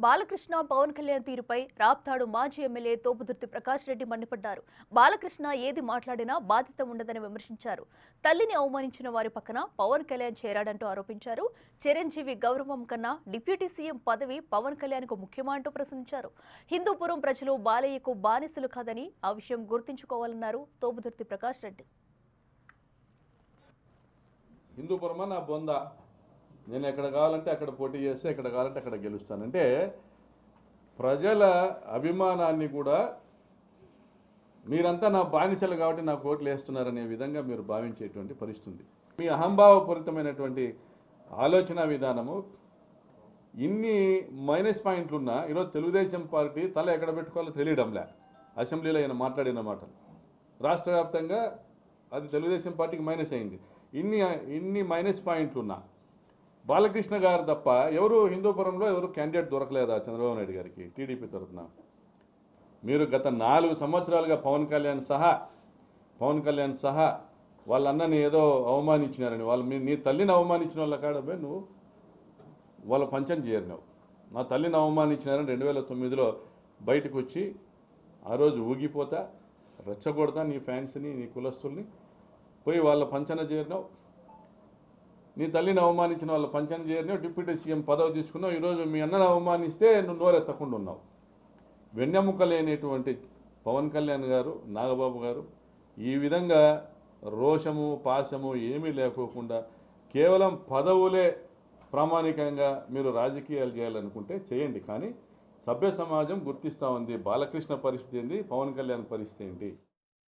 బాలకృష్ణ పవన్ కళ్యాణ్ తీరుపై రాప్తాడు మాజీ ఎమ్మెల్యే తోపుదుర్తి ప్రకాష్ రెడ్డి మండిపడ్డారు. బాలకృష్ణ ఏది మాట్లాడినా బాధ్యత ఉండదని విమర్శించారు. తల్లిని అవమానించిన వారి పక్కన పవన్ కళ్యాణ్ చేరాడంటూ ఆరోపించారు. చిరంజీవి గౌరవం కన్నా డిప్యూటీ సీఎం పదవి పవన్ కళ్యాణ్ కు ముఖ్యమా అంటూ ప్రశ్నించారు. హిందూపురం ప్రజలు బాలయ్యకు బానిసలు కాదని ఆ విషయం గుర్తుంచుకోవాలన్నారు తోపుదుర్తి ప్రకాష్ రెడ్డి. హిందూపురమా నా బొంద, నేను ఎక్కడ కావాలంటే అక్కడ పోటీ చేస్తే ఎక్కడ కావాలంటే అక్కడ గెలుస్తానంటే ప్రజల అభిమానాన్ని కూడా మీరంతా నా బానిసలు కాబట్టి నాకు ఓట్లు వేస్తున్నారనే విధంగా మీరు భావించేటువంటి పరిస్థితి. మీ అహంభావపూరితమైనటువంటి ఆలోచన విధానము ఇన్ని మైనస్ పాయింట్లున్నా ఈరోజు తెలుగుదేశం పార్టీ తల ఎక్కడ పెట్టుకోవాలో తెలియడంలే. అసెంబ్లీలో ఆయన మాట్లాడిన మాటలు రాష్ట్ర వ్యాప్తంగా అది తెలుగుదేశం పార్టీకి మైనస్ అయింది. ఇన్ని మైనస్ పాయింట్లున్నా బాలకృష్ణ గారు తప్ప ఎవరు హిందూపురంలో ఎవరు క్యాండిడేట్ దొరకలేదా చంద్రబాబు నాయుడు గారికి టీడీపీ తరఫున? మీరు గత 4 సంవత్సరాలుగా పవన్ కళ్యాణ్ సహా వాళ్ళ అన్నని ఏదో అవమానించినారని, నీ తల్లిని అవమానించిన వాళ్ళ కాడపై నువ్వు వాళ్ళ పంచం చేరినావు. నా తల్లిని అవమానించినారని 2009లో బయటకు వచ్చి ఆ రోజు ఊగిపోతా రెచ్చగొడతా నీ ఫ్యాన్స్ని నీ కులస్తుల్ని పోయి వాళ్ళ పంచన చేరినావు. నీ తల్లిని అవమానించిన వాళ్ళ పంచన చేరినావు, డిప్యూటీ సీఎం పదవి తీసుకున్నావు. ఈరోజు మీ అన్నను అవమానిస్తే నువ్వు నోరెత్తకుండా ఉన్నావు. వెన్నెముక లేనటువంటి పవన్ కళ్యాణ్ గారు, నాగబాబు గారు ఈ విధంగా రోషము పాశము ఏమీ లేకోకుండా కేవలం పదవులే ప్రామాణికంగా మీరు రాజకీయాలు చేయాలనుకుంటే చేయండి, కానీ సభ్య సమాజం గుర్తిస్తూ ఉంది బాలకృష్ణ పరిస్థితి ఏంది, పవన్ కళ్యాణ్ పరిస్థితి ఏంటి.